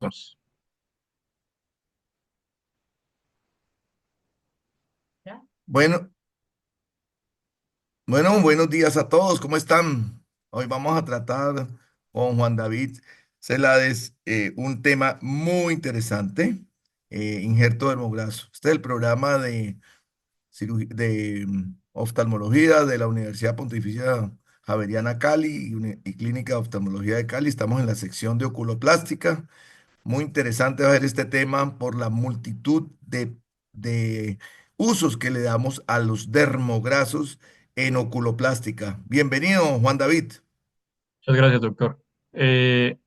entonces. ¿Ya? Bueno, bueno, buenos días a todos, ¿cómo están? Hoy vamos a tratar con Juan David Celades un tema muy interesante, injerto dermograso. Este es el programa de, oftalmología de la Universidad Pontificia Javeriana Cali y Clínica de Oftalmología de Cali. Estamos en la sección de oculoplástica. Muy interesante ver este tema por la multitud de usos que le damos a los dermograsos en oculoplástica. Bienvenido, Juan David. Muchas gracias, doctor.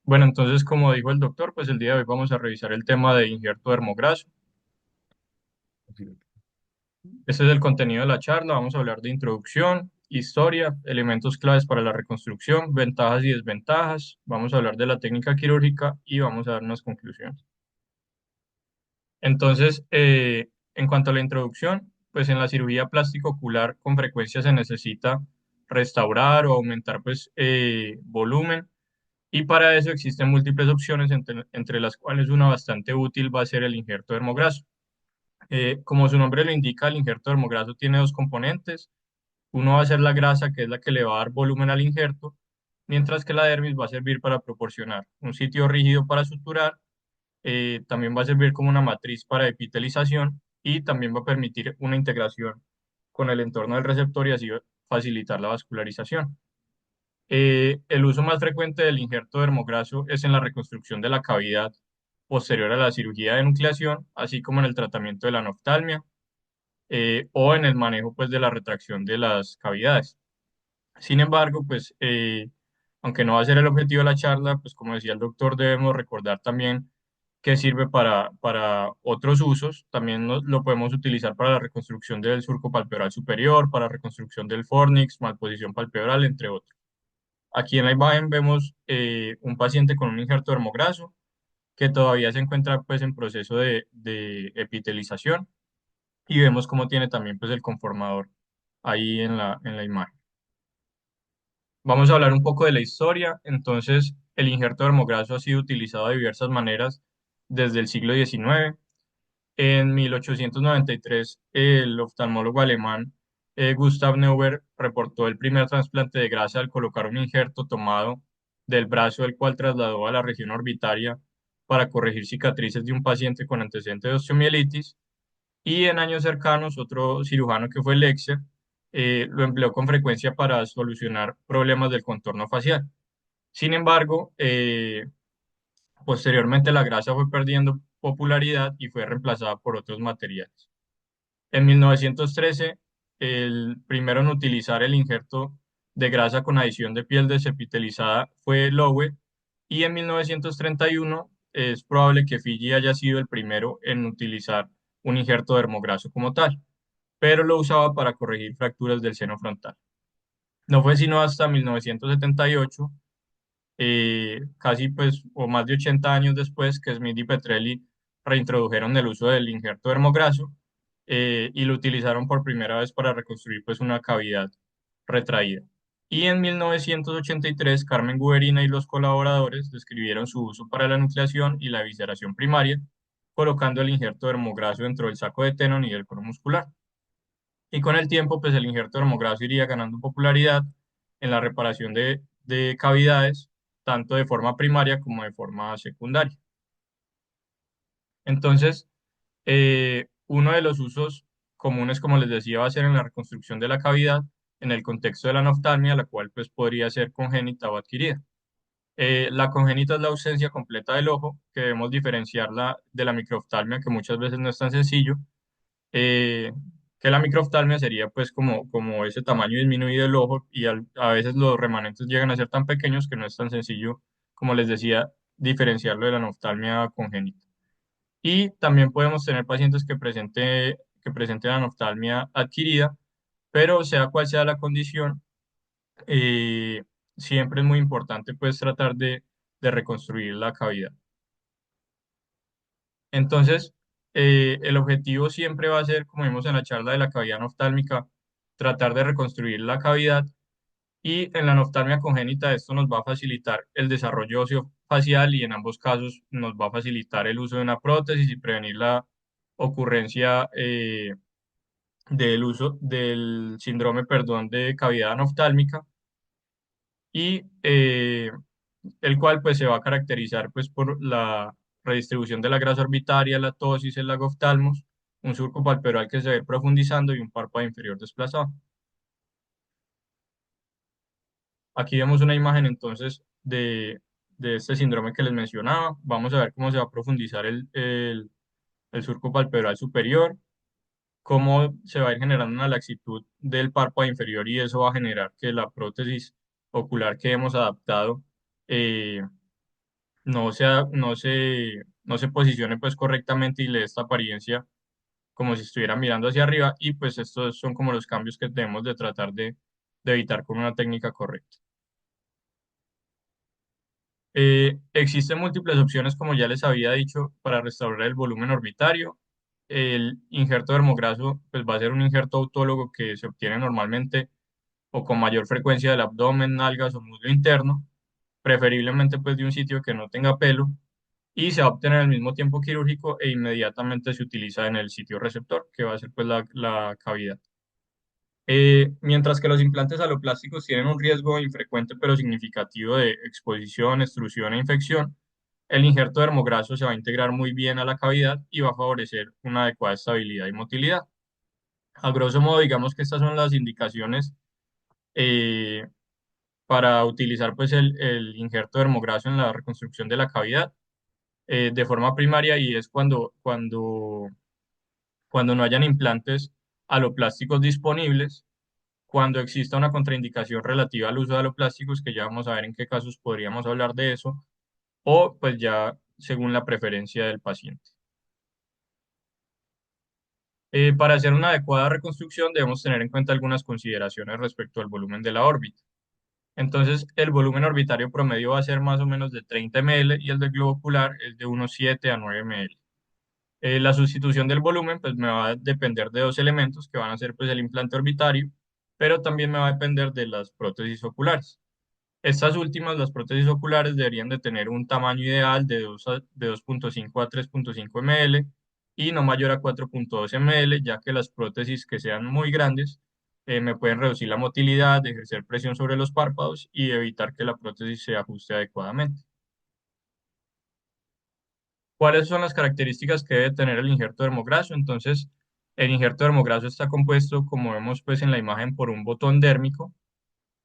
Bueno, entonces, como dijo el doctor, pues el día de hoy vamos a revisar el tema de injerto dermograso. Este es el contenido de la charla. Vamos a hablar de introducción, historia, elementos claves para la reconstrucción, ventajas y desventajas. Vamos a hablar de la técnica quirúrgica y vamos a dar unas conclusiones. Entonces, en cuanto a la introducción, pues en la cirugía plástica ocular con frecuencia se necesita restaurar o aumentar pues volumen. Y para eso existen múltiples opciones, entre las cuales una bastante útil va a ser el injerto dermograso. Como su nombre lo indica, el injerto dermograso tiene dos componentes. Uno va a ser la grasa, que es la que le va a dar volumen al injerto, mientras que la dermis va a servir para proporcionar un sitio rígido para suturar, también va a servir como una matriz para epitelización y también va a permitir una integración con el entorno del receptor y así facilitar la vascularización. El uso más frecuente del injerto dermograso es en la reconstrucción de la cavidad posterior a la cirugía de nucleación, así como en el tratamiento de la noftalmia o en el manejo pues, de la retracción de las cavidades. Sin embargo, pues, aunque no va a ser el objetivo de la charla, pues como decía el doctor, debemos recordar también que sirve para otros usos. También lo podemos utilizar para la reconstrucción del surco palpebral superior, para reconstrucción del fornix, malposición palpebral, entre otros. Aquí en la imagen vemos un paciente con un injerto dermograso que todavía se encuentra pues en proceso de epitelización y vemos cómo tiene también pues el conformador ahí en la imagen. Vamos a hablar un poco de la historia. Entonces, el injerto dermograso ha sido utilizado de diversas maneras desde el siglo XIX. En 1893, el oftalmólogo alemán Gustav Neuber reportó el primer trasplante de grasa al colocar un injerto tomado del brazo, el cual trasladó a la región orbitaria para corregir cicatrices de un paciente con antecedentes de osteomielitis. Y en años cercanos, otro cirujano que fue Lexer lo empleó con frecuencia para solucionar problemas del contorno facial. Sin embargo, posteriormente la grasa fue perdiendo popularidad y fue reemplazada por otros materiales. En 1913, el primero en utilizar el injerto de grasa con adición de piel desepitelizada fue Lowe, y en 1931 es probable que Fiji haya sido el primero en utilizar un injerto dermograso como tal, pero lo usaba para corregir fracturas del seno frontal. No fue sino hasta 1978, casi pues o más de 80 años después, que Smith y Petrelli reintrodujeron el uso del injerto dermograso y lo utilizaron por primera vez para reconstruir pues una cavidad retraída. Y en 1983, Carmen Guberina y los colaboradores describieron su uso para la nucleación y la evisceración primaria, colocando el injerto dermograso dentro del saco de Tenon y del cono muscular. Y con el tiempo, pues el injerto dermograso iría ganando popularidad en la reparación de cavidades, tanto de forma primaria como de forma secundaria. Entonces, uno de los usos comunes, como les decía, va a ser en la reconstrucción de la cavidad en el contexto de la noftalmia, la cual pues podría ser congénita o adquirida. La congénita es la ausencia completa del ojo, que debemos diferenciarla de la microftalmia, que muchas veces no es tan sencillo, eh, que la microftalmia sería pues como ese tamaño disminuido del ojo y a veces los remanentes llegan a ser tan pequeños que no es tan sencillo, como les decía, diferenciarlo de la noftalmia congénita. Y también podemos tener pacientes que presenten anoftalmia adquirida, pero sea cual sea la condición, eh, siempre es muy importante pues tratar de reconstruir la cavidad. Entonces, el objetivo siempre va a ser, como vimos en la charla de la cavidad noftálmica, tratar de reconstruir la cavidad, y en la noftalmia congénita esto nos va a facilitar el desarrollo óseo facial y en ambos casos nos va a facilitar el uso de una prótesis y prevenir la ocurrencia del uso del síndrome, perdón, de cavidad anaftálmica y el cual pues se va a caracterizar pues por la redistribución de la grasa orbitaria, la tosis, el lagoftalmos, un surco palpebral que se va a ir profundizando y un párpado inferior desplazado. Aquí vemos una imagen entonces de este síndrome que les mencionaba. Vamos a ver cómo se va a profundizar el surco palpebral superior, cómo se va a ir generando una laxitud del párpado inferior y eso va a generar que la prótesis ocular que hemos adaptado eh, no se posicione pues correctamente y le dé esta apariencia como si estuviera mirando hacia arriba y pues estos son como los cambios que debemos de tratar de evitar con una técnica correcta. Existen múltiples opciones, como ya les había dicho, para restaurar el volumen orbitario. El injerto dermograso pues, va a ser un injerto autólogo que se obtiene normalmente o con mayor frecuencia del abdomen, nalgas o muslo interno, preferiblemente pues, de un sitio que no tenga pelo, y se va a obtener al mismo tiempo quirúrgico e inmediatamente se utiliza en el sitio receptor, que va a ser pues, la cavidad. Mientras que los implantes aloplásticos tienen un riesgo infrecuente pero significativo de exposición, extrusión e infección, el injerto dermograso se va a integrar muy bien a la cavidad y va a favorecer una adecuada estabilidad y motilidad. A grosso modo, digamos que estas son las indicaciones eh, para utilizar pues, el injerto dermograso en la reconstrucción de la cavidad de forma primaria y es cuando no hayan implantes aloplásticos disponibles, cuando exista una contraindicación relativa al uso de aloplásticos, que ya vamos a ver en qué casos podríamos hablar de eso, o pues ya según la preferencia del paciente. Para hacer una adecuada reconstrucción debemos tener en cuenta algunas consideraciones respecto al volumen de la órbita. Entonces, el volumen orbitario promedio va a ser más o menos de 30 ml y el del globo ocular es de unos 7 a 9 ml. La sustitución del volumen pues me va a depender de dos elementos que van a ser pues el implante orbitario, pero también me va a depender de las prótesis oculares. Estas últimas, las prótesis oculares, deberían de tener un tamaño ideal de 2.5 a 3.5 ml y no mayor a 4.2 ml, ya que las prótesis que sean muy grandes me pueden reducir la motilidad, ejercer presión sobre los párpados y evitar que la prótesis se ajuste adecuadamente. ¿Cuáles son las características que debe tener el injerto dermograso? Entonces, el injerto dermograso está compuesto, como vemos pues en la imagen, por un botón dérmico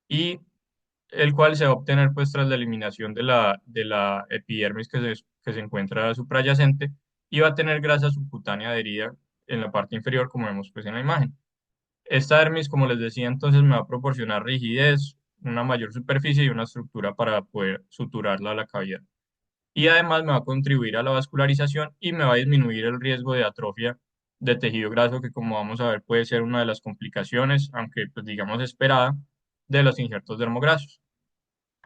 y el cual se va a obtener pues tras la eliminación de la epidermis que se encuentra suprayacente y va a tener grasa subcutánea adherida en la parte inferior, como vemos pues en la imagen. Esta dermis, como les decía, entonces me va a proporcionar rigidez, una mayor superficie y una estructura para poder suturarla a la cavidad. Y además me va a contribuir a la vascularización y me va a disminuir el riesgo de atrofia de tejido graso, que como vamos a ver puede ser una de las complicaciones, aunque pues digamos esperada, de los injertos dermograsos.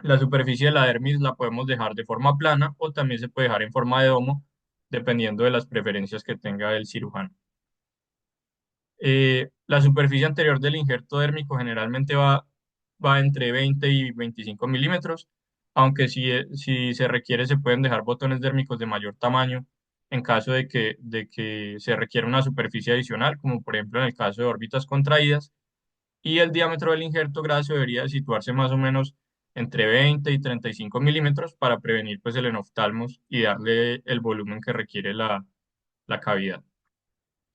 La superficie de la dermis la podemos dejar de forma plana o también se puede dejar en forma de domo, dependiendo de las preferencias que tenga el cirujano. La superficie anterior del injerto dérmico generalmente va entre 20 y 25 milímetros, aunque si se requiere se pueden dejar botones dérmicos de mayor tamaño en caso de que se requiera una superficie adicional, como por ejemplo en el caso de órbitas contraídas, y el diámetro del injerto graso debería situarse más o menos entre 20 y 35 milímetros para prevenir pues, el enoftalmos y darle el volumen que requiere la cavidad.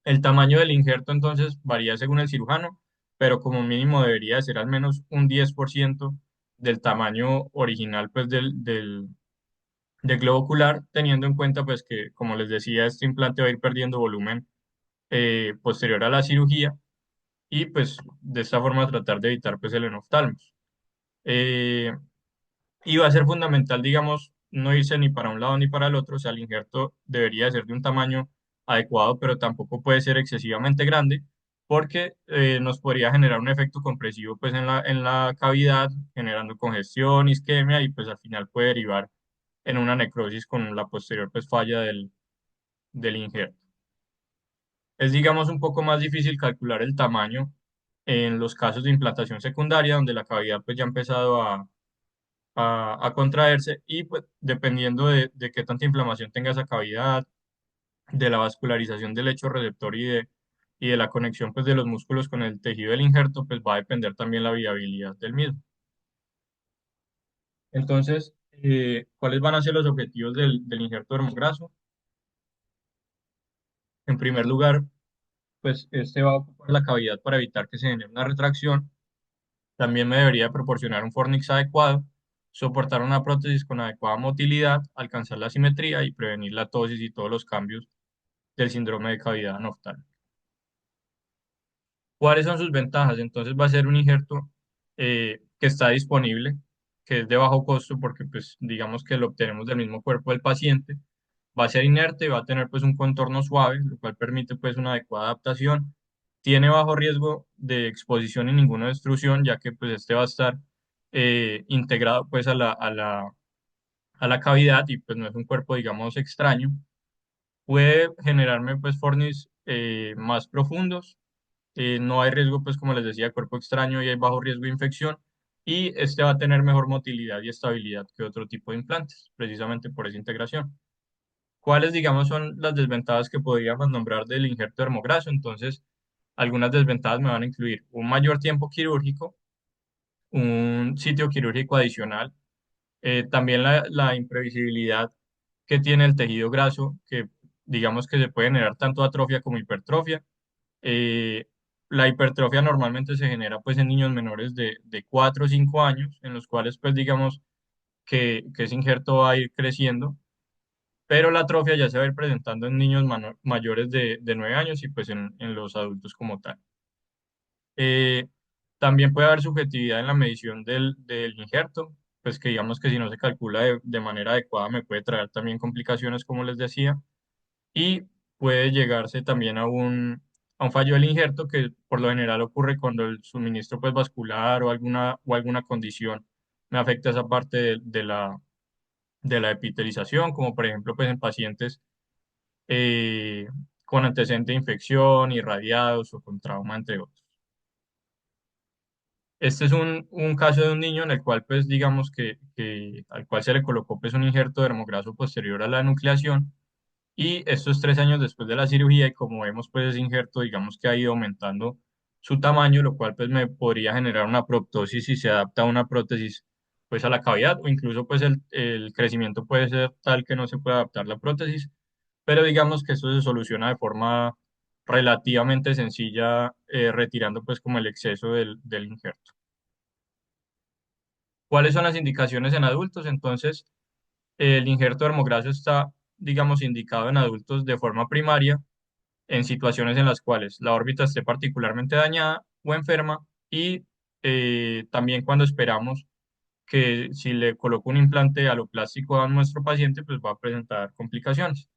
El tamaño del injerto entonces varía según el cirujano, pero como mínimo debería ser al menos un 10% del tamaño original pues, del globo ocular, teniendo en cuenta pues, que, como les decía, este implante va a ir perdiendo volumen posterior a la cirugía y pues de esta forma tratar de evitar pues el enoftalmos. Eh, y va a ser fundamental, digamos, no irse ni para un lado ni para el otro, o sea, el injerto debería ser de un tamaño adecuado, pero tampoco puede ser excesivamente grande porque nos podría generar un efecto compresivo pues en la cavidad, generando congestión, isquemia y pues al final puede derivar en una necrosis con la posterior pues falla del injerto. Es, digamos, un poco más difícil calcular el tamaño en los casos de implantación secundaria, donde la cavidad pues ya ha empezado a contraerse y pues dependiendo de qué tanta inflamación tenga esa cavidad, de la vascularización del lecho receptor y de la conexión pues de los músculos con el tejido del injerto, pues va a depender también la viabilidad del mismo. Entonces, ¿cuáles van a ser los objetivos del injerto dermograso? En primer lugar, pues este va a ocupar la cavidad para evitar que se genere una retracción. También me debería proporcionar un fornix adecuado, soportar una prótesis con adecuada motilidad, alcanzar la simetría y prevenir la tosis y todos los cambios del síndrome de cavidad anoftal. ¿Cuáles son sus ventajas? Entonces va a ser un injerto que está disponible, que es de bajo costo porque pues digamos que lo obtenemos del mismo cuerpo del paciente. Va a ser inerte, va a tener pues un contorno suave, lo cual permite pues una adecuada adaptación. Tiene bajo riesgo de exposición y ninguna destrucción, ya que pues este va a estar integrado pues a la cavidad y pues no es un cuerpo digamos extraño. Puede generarme pues fornis más profundos, no hay riesgo, pues como les decía, de cuerpo extraño y hay bajo riesgo de infección. Y este va a tener mejor motilidad y estabilidad que otro tipo de implantes, precisamente por esa integración. ¿Cuáles, digamos, son las desventajas que podríamos nombrar del injerto dermograso? Entonces, algunas desventajas me van a incluir un mayor tiempo quirúrgico, un sitio quirúrgico adicional, también la imprevisibilidad que tiene el tejido graso, que digamos que se puede generar tanto atrofia como hipertrofia. eh, la hipertrofia normalmente se genera pues en niños menores de 4 o 5 años, en los cuales pues digamos que ese injerto va a ir creciendo, pero la atrofia ya se va a ir presentando en niños mayores de 9 años y pues en los adultos como tal. Eh, También puede haber subjetividad en la medición del injerto, pues que digamos que si no se calcula de manera adecuada me puede traer también complicaciones como les decía y puede llegarse también a un fallo del injerto que por lo general ocurre cuando el suministro pues, vascular o alguna condición me afecta esa parte de la epitelización, como por ejemplo pues, en pacientes eh, con antecedente de infección, irradiados o con trauma, entre otros. Este es un caso de un niño en el cual, pues, digamos al cual se le colocó pues, un injerto dermograso posterior a la nucleación. Y estos 3 años después de la cirugía, y como vemos, pues ese injerto, digamos que ha ido aumentando su tamaño, lo cual pues me podría generar una proptosis si se adapta a una prótesis pues a la cavidad, o incluso pues el crecimiento puede ser tal que no se puede adaptar la prótesis, pero digamos que esto se soluciona de forma relativamente sencilla, retirando pues como el exceso del injerto. ¿Cuáles son las indicaciones en adultos? Entonces, el injerto dermograso está, digamos, indicado en adultos de forma primaria en situaciones en las cuales la órbita esté particularmente dañada o enferma y también cuando esperamos que si le coloco un implante aloplástico a nuestro paciente, pues va a presentar complicaciones.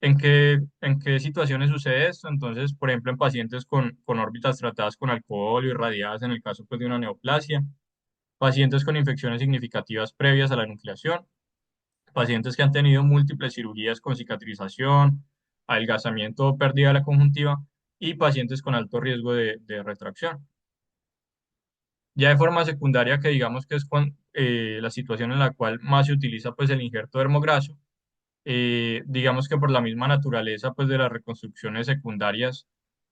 ¿En qué situaciones sucede esto? Entonces, por ejemplo, en pacientes con órbitas tratadas con alcohol o irradiadas en el caso pues, de una neoplasia, pacientes con infecciones significativas previas a la nucleación, pacientes que han tenido múltiples cirugías con cicatrización, adelgazamiento o pérdida de la conjuntiva y pacientes con alto riesgo de retracción. Ya de forma secundaria, que digamos que es la situación en la cual más se utiliza pues el injerto dermograso, digamos que por la misma naturaleza pues de las reconstrucciones secundarias,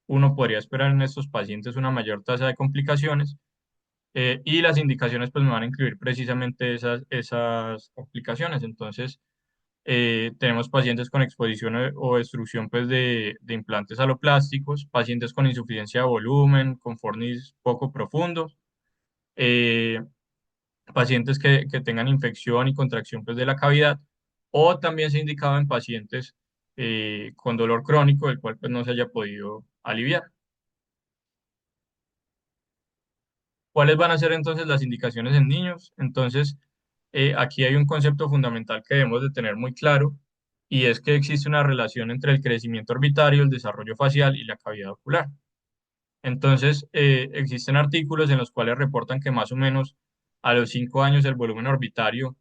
uno podría esperar en estos pacientes una mayor tasa de complicaciones y las indicaciones pues me van a incluir precisamente esas complicaciones. Entonces, tenemos pacientes con exposición o destrucción pues, de implantes aloplásticos, pacientes con insuficiencia de volumen, con fornis poco profundos, eh, pacientes que tengan infección y contracción pues, de la cavidad, o también se ha indicado en pacientes con dolor crónico, el cual pues, no se haya podido aliviar. ¿Cuáles van a ser entonces las indicaciones en niños? Entonces, aquí hay un concepto fundamental que debemos de tener muy claro y es que existe una relación entre el crecimiento orbitario, el desarrollo facial y la cavidad ocular. Entonces, existen artículos en los cuales reportan que más o menos a los 5 años el volumen orbitario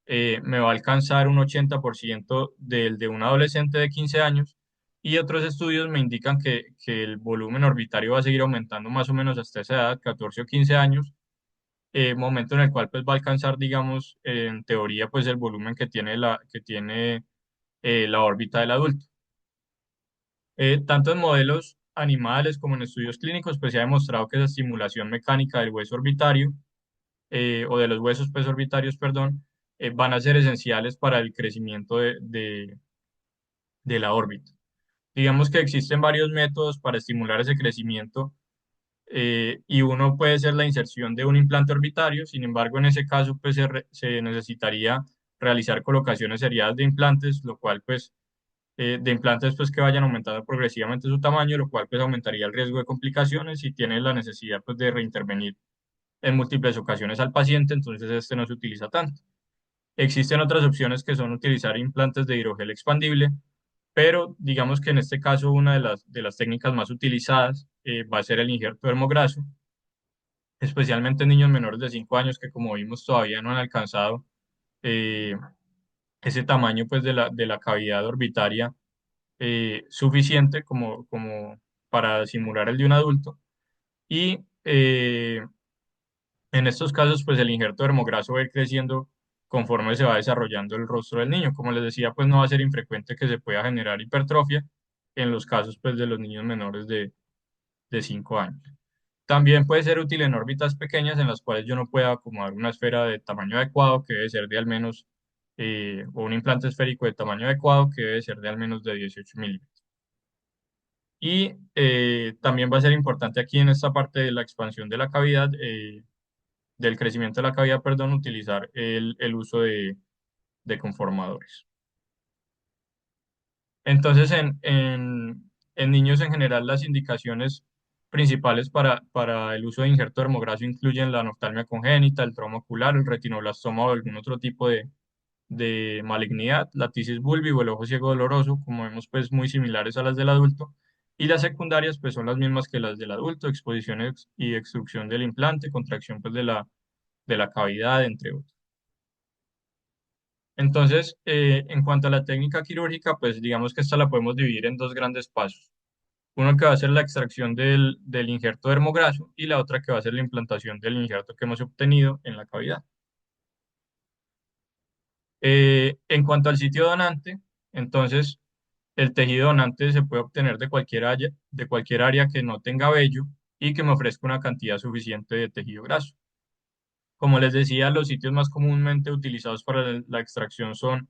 me va a alcanzar un 80% del de un adolescente de 15 años y otros estudios me indican que el volumen orbitario va a seguir aumentando más o menos hasta esa edad, 14 o 15 años, momento en el cual pues va a alcanzar, digamos, en teoría, pues el volumen que tiene la órbita del adulto. Tanto en modelos animales como en estudios clínicos, pues se ha demostrado que esa estimulación mecánica del hueso orbitario, o de los huesos pues orbitarios, perdón, van a ser esenciales para el crecimiento de la órbita. Digamos que existen varios métodos para estimular ese crecimiento, y uno puede ser la inserción de un implante orbitario. Sin embargo, en ese caso pues se necesitaría realizar colocaciones seriadas de implantes, lo cual pues de implantes pues que vayan aumentando progresivamente su tamaño, lo cual pues aumentaría el riesgo de complicaciones y tiene la necesidad pues de reintervenir en múltiples ocasiones al paciente, entonces este no se utiliza tanto. Existen otras opciones que son utilizar implantes de hidrogel expandible, pero digamos que en este caso una de las técnicas más utilizadas va a ser el injerto dermograso, especialmente en niños menores de 5 años que como vimos todavía no han alcanzado eh, ese tamaño pues de la cavidad orbitaria suficiente como para simular el de un adulto. Y en estos casos, pues el injerto dermograso va a ir creciendo conforme se va desarrollando el rostro del niño. Como les decía, pues no va a ser infrecuente que se pueda generar hipertrofia en los casos pues de los niños menores de 5 años. También puede ser útil en órbitas pequeñas en las cuales yo no pueda acomodar una esfera de tamaño adecuado, que debe ser de al menos, o un implante esférico de tamaño adecuado, que debe ser de al menos de 18 milímetros. Y también va a ser importante aquí en esta parte de la expansión de la cavidad, del crecimiento de la cavidad, perdón, utilizar el uso de conformadores. Entonces, en niños en general, las indicaciones principales para el uso de injerto dermograso incluyen la noftalmia congénita, el trauma ocular, el retinoblastoma o algún otro tipo de malignidad, la tisis bulbi o el ojo ciego doloroso, como vemos, pues muy similares a las del adulto. Y las secundarias, pues son las mismas que las del adulto: exposición y extrusión del implante, contracción pues de la cavidad, entre otros. Entonces, en cuanto a la técnica quirúrgica, pues digamos que esta la podemos dividir en dos grandes pasos. Uno que va a ser la extracción del injerto dermograso y la otra que va a ser la implantación del injerto que hemos obtenido en la cavidad. En cuanto al sitio donante, entonces el tejido donante se puede obtener de cualquier área que no tenga vello y que me ofrezca una cantidad suficiente de tejido graso. Como les decía, los sitios más comúnmente utilizados para la extracción son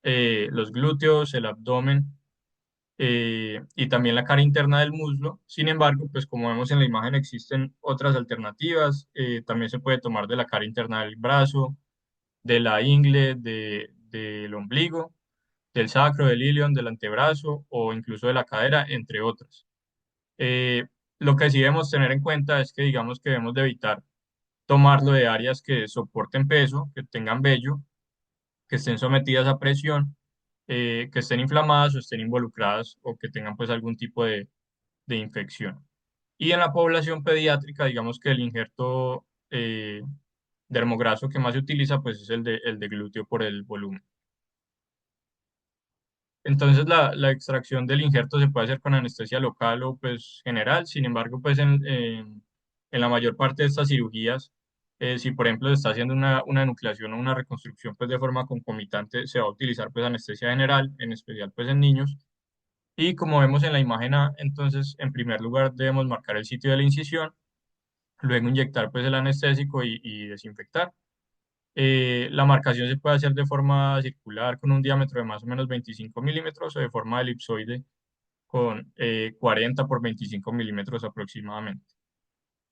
los glúteos, el abdomen, y también la cara interna del muslo. Sin embargo, pues como vemos en la imagen existen otras alternativas. También se puede tomar de la cara interna del brazo, de la ingle, del ombligo, del sacro, del ilion, del antebrazo o incluso de la cadera, entre otras. Eh, lo que sí debemos tener en cuenta es que digamos que debemos de evitar tomarlo de áreas que soporten peso, que tengan vello, que estén sometidas a presión, que estén inflamadas o estén involucradas o que tengan pues algún tipo de infección. Y en la población pediátrica, digamos que el injerto dermograso que más se utiliza pues es el de glúteo por el volumen. Entonces la extracción del injerto se puede hacer con anestesia local o pues general. Sin embargo, pues en la mayor parte de estas cirugías, si por ejemplo se está haciendo una enucleación o una reconstrucción pues de forma concomitante, se va a utilizar pues anestesia general, en especial pues en niños. Y como vemos en la imagen A, entonces en primer lugar debemos marcar el sitio de la incisión, luego inyectar pues el anestésico y desinfectar. La marcación se puede hacer de forma circular con un diámetro de más o menos 25 milímetros o de forma elipsoide con 40 por 25 milímetros aproximadamente.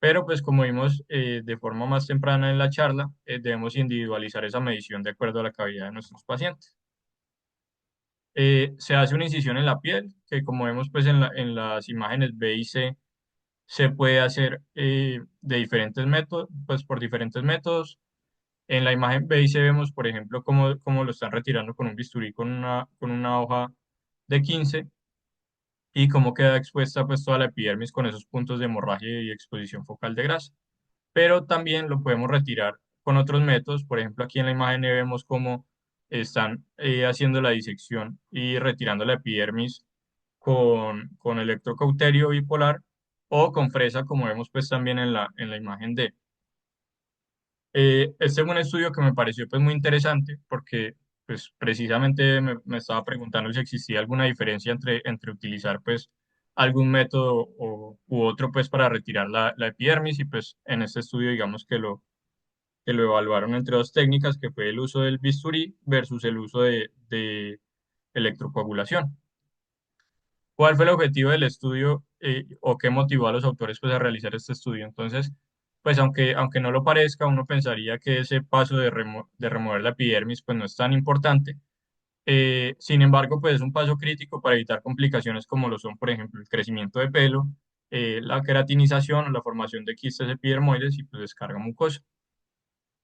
Pero pues como vimos de forma más temprana en la charla, debemos individualizar esa medición de acuerdo a la cavidad de nuestros pacientes. Se hace una incisión en la piel, que como vemos pues en las imágenes B y C, se puede hacer de diferentes métodos, pues por diferentes métodos. En la imagen B y C vemos, por ejemplo, cómo lo están retirando con un bisturí con una hoja de 15 y cómo queda expuesta pues toda la epidermis con esos puntos de hemorragia y exposición focal de grasa. Pero también lo podemos retirar con otros métodos. Por ejemplo, aquí en la imagen vemos cómo están haciendo la disección y retirando la epidermis con electrocauterio bipolar o con fresa, como vemos pues también en la imagen D. Este fue un estudio que me pareció pues muy interesante porque pues precisamente me estaba preguntando si existía alguna diferencia entre utilizar pues algún método u otro pues para retirar la epidermis y pues en este estudio digamos que lo evaluaron entre dos técnicas que fue el uso del bisturí versus el uso de electrocoagulación. ¿Cuál fue el objetivo del estudio o qué motivó a los autores pues, a realizar este estudio? Entonces, pues aunque no lo parezca, uno pensaría que ese paso de remover la epidermis pues, no es tan importante. Sin embargo, pues es un paso crítico para evitar complicaciones como lo son, por ejemplo, el crecimiento de pelo, la queratinización o la formación de quistes epidermoides y pues descarga mucosa.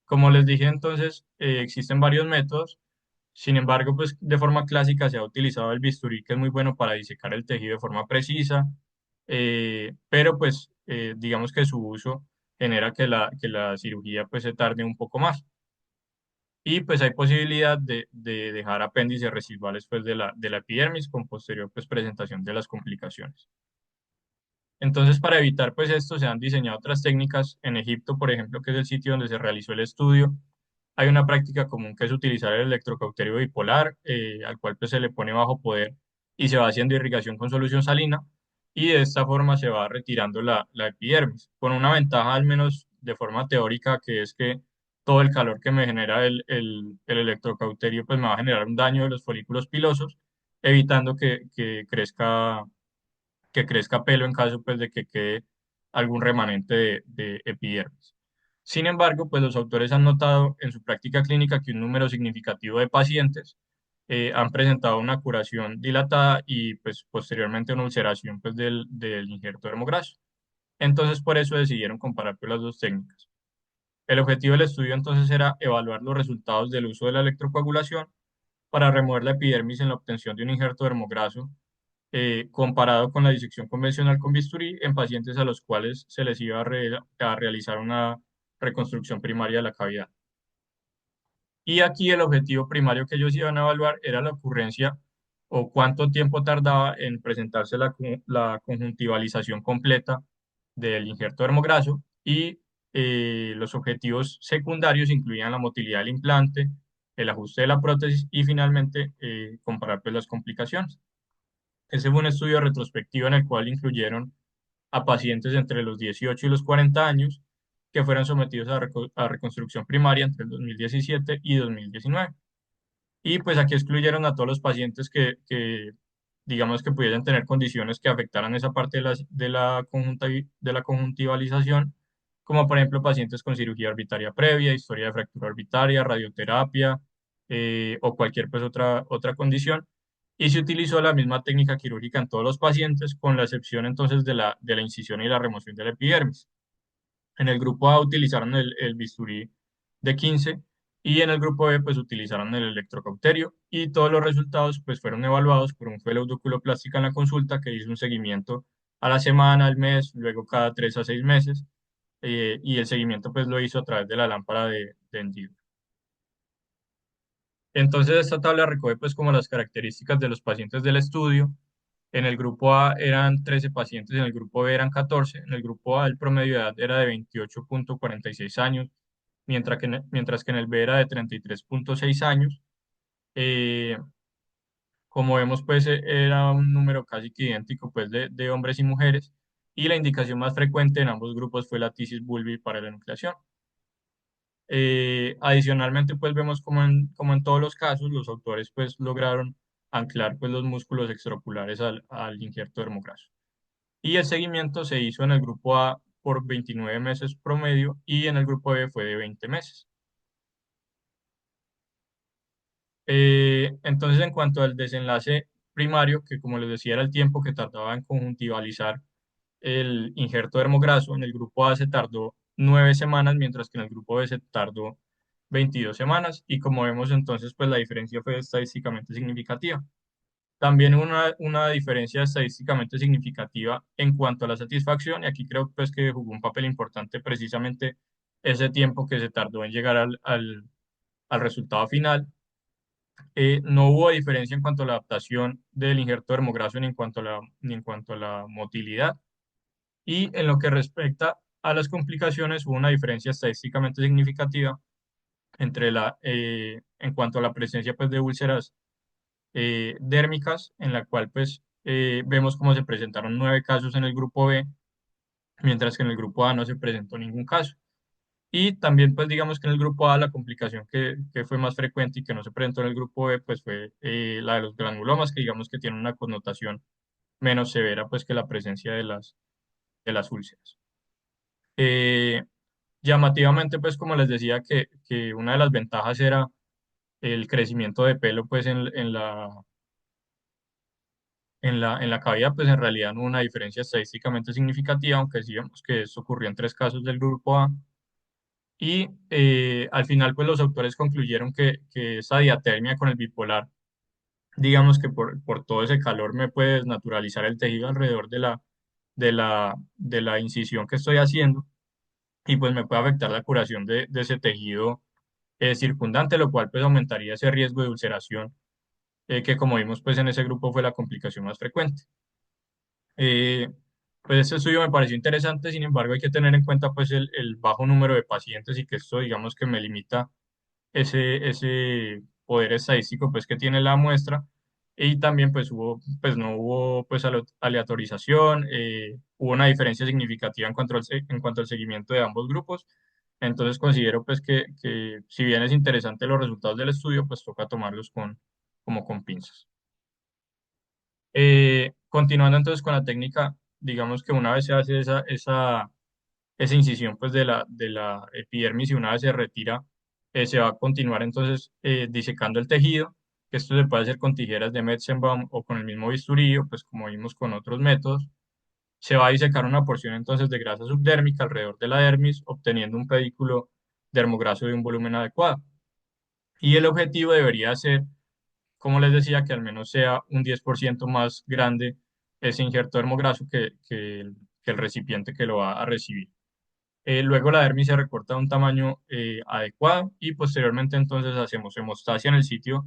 Como les dije entonces, existen varios métodos. Sin embargo, pues de forma clásica se ha utilizado el bisturí, que es muy bueno para disecar el tejido de forma precisa, pero pues digamos que su uso genera que la cirugía pues se tarde un poco más. Y pues hay posibilidad de dejar apéndices residuales pues de la epidermis con posterior pues presentación de las complicaciones. Entonces, para evitar pues esto, se han diseñado otras técnicas. En Egipto, por ejemplo, que es el sitio donde se realizó el estudio, hay una práctica común que es utilizar el electrocauterio bipolar, al cual pues se le pone bajo poder y se va haciendo irrigación con solución salina y de esta forma se va retirando la epidermis, con una ventaja al menos de forma teórica que es que todo el calor que me genera el electrocauterio pues me va a generar un daño de los folículos pilosos, evitando que crezca pelo en caso pues de que quede algún remanente de epidermis. Sin embargo, pues los autores han notado en su práctica clínica que un número significativo de pacientes han presentado una curación dilatada y pues posteriormente una ulceración pues del injerto dermograso. Entonces por eso decidieron comparar pues, las dos técnicas. El objetivo del estudio entonces era evaluar los resultados del uso de la electrocoagulación para remover la epidermis en la obtención de un injerto dermograso comparado con la disección convencional con bisturí en pacientes a los cuales se les iba a realizar una reconstrucción primaria de la cavidad. Y aquí el objetivo primario que ellos iban a evaluar era la ocurrencia o cuánto tiempo tardaba en presentarse la conjuntivalización completa del injerto dermograso y los objetivos secundarios incluían la motilidad del implante, el ajuste de la prótesis y finalmente comparar pues, las complicaciones. Ese fue un estudio retrospectivo en el cual incluyeron a pacientes entre los 18 y los 40 años que fueron sometidos a reconstrucción primaria entre el 2017 y 2019. Y pues aquí excluyeron a todos los pacientes digamos que pudiesen tener condiciones que afectaran esa parte de la conjuntivalización, como por ejemplo pacientes con cirugía orbitaria previa, historia de fractura orbitaria, radioterapia o cualquier pues otra condición. Y se utilizó la misma técnica quirúrgica en todos los pacientes, con la excepción entonces de la incisión y la remoción de la epidermis. En el grupo A utilizaron el bisturí de 15 y en el grupo B pues utilizaron el electrocauterio y todos los resultados pues fueron evaluados por un fellow de oculoplástica en la consulta que hizo un seguimiento a la semana, al mes, luego cada 3 a 6 meses y el seguimiento pues lo hizo a través de la lámpara de hendido. Entonces esta tabla recoge pues como las características de los pacientes del estudio. En el grupo A eran 13 pacientes, en el grupo B eran 14, en el grupo A el promedio de edad era de 28,46 años, mientras que en el B era de 33,6 años. Eh, Como vemos, pues era un número casi que idéntico pues de hombres y mujeres, y la indicación más frecuente en ambos grupos fue la tisis bulbi para la enucleación. Adicionalmente, pues vemos como en todos los casos, los autores pues lograron anclar pues los músculos extraoculares al injerto dermograso. Y el seguimiento se hizo en el grupo A por 29 meses promedio y en el grupo B fue de 20 meses. Entonces, en cuanto al desenlace primario, que como les decía era el tiempo que tardaba en conjuntivalizar el injerto dermograso, en el grupo A se tardó 9 semanas, mientras que en el grupo B se tardó 22 semanas y como vemos entonces, pues la diferencia fue estadísticamente significativa. También una diferencia estadísticamente significativa en cuanto a la satisfacción, y aquí creo pues que jugó un papel importante precisamente ese tiempo que se tardó en llegar al resultado final. No hubo diferencia en cuanto a la adaptación del injerto dermograso ni en cuanto a la motilidad. Y en lo que respecta a las complicaciones hubo una diferencia estadísticamente significativa en cuanto a la presencia pues, de úlceras dérmicas, en la cual pues vemos cómo se presentaron 9 casos en el grupo B, mientras que en el grupo A no se presentó ningún caso. Y también pues digamos que en el grupo A la complicación que fue más frecuente y que no se presentó en el grupo B pues fue la de los granulomas, que digamos que tiene una connotación menos severa pues que la presencia de las úlceras. Eh, Llamativamente, pues como les decía, que una de las ventajas era el crecimiento de pelo, pues en la cavidad, pues en realidad no hubo una diferencia estadísticamente significativa, aunque sí vemos que esto ocurrió en 3 casos del grupo A. Y al final, pues los autores concluyeron que esa diatermia con el bipolar, digamos que por todo ese calor me puede desnaturalizar el tejido alrededor de la incisión que estoy haciendo y pues me puede afectar la curación de ese tejido circundante, lo cual pues aumentaría ese riesgo de ulceración, que como vimos pues en ese grupo fue la complicación más frecuente. Eh, pues este estudio me pareció interesante, sin embargo hay que tener en cuenta pues el bajo número de pacientes y que esto digamos que me limita ese poder estadístico pues que tiene la muestra y también pues no hubo pues aleatorización, hubo una diferencia significativa en cuanto al seguimiento de ambos grupos. Entonces considero pues que si bien es interesante los resultados del estudio, pues toca tomarlos como con pinzas. Continuando entonces con la técnica, digamos que una vez se hace esa incisión pues de la epidermis y una vez se retira, se va a continuar entonces disecando el tejido, que esto se puede hacer con tijeras de Metzenbaum o con el mismo bisturí, o pues como vimos con otros métodos. Se va a disecar una porción entonces de grasa subdérmica alrededor de la dermis, obteniendo un pedículo dermograso de un volumen adecuado. Y el objetivo debería ser, como les decía, que al menos sea un 10% más grande ese injerto dermograso que el recipiente que lo va a recibir. Luego la dermis se recorta a un tamaño adecuado y posteriormente entonces hacemos hemostasia en el sitio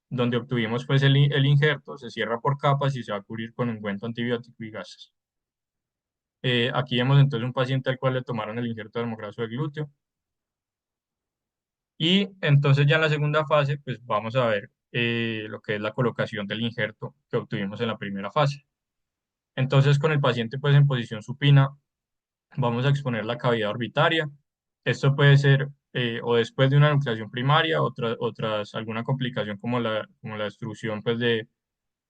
donde obtuvimos pues el injerto, se cierra por capas y se va a cubrir con ungüento antibiótico y gases. Aquí vemos entonces un paciente al cual le tomaron el injerto dermograso del glúteo y entonces ya en la segunda fase pues vamos a ver lo que es la colocación del injerto que obtuvimos en la primera fase. Entonces con el paciente pues en posición supina vamos a exponer la cavidad orbitaria. Esto puede ser o después de una nucleación primaria o tras alguna complicación como la destrucción pues, de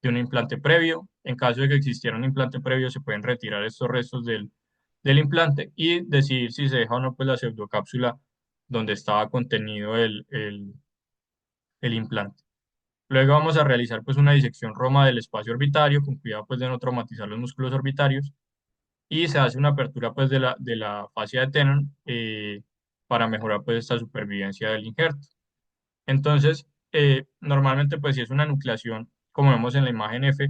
un implante previo. En caso de que existiera un implante previo, se pueden retirar estos restos del implante y decidir si se deja o no pues, la pseudocápsula donde estaba contenido el implante. Luego vamos a realizar pues, una disección Roma del espacio orbitario con cuidado pues, de no traumatizar los músculos orbitarios y se hace una apertura pues de la fascia de Tenon para mejorar pues esta supervivencia del injerto. Entonces, normalmente pues si es una nucleación, como vemos en la imagen F,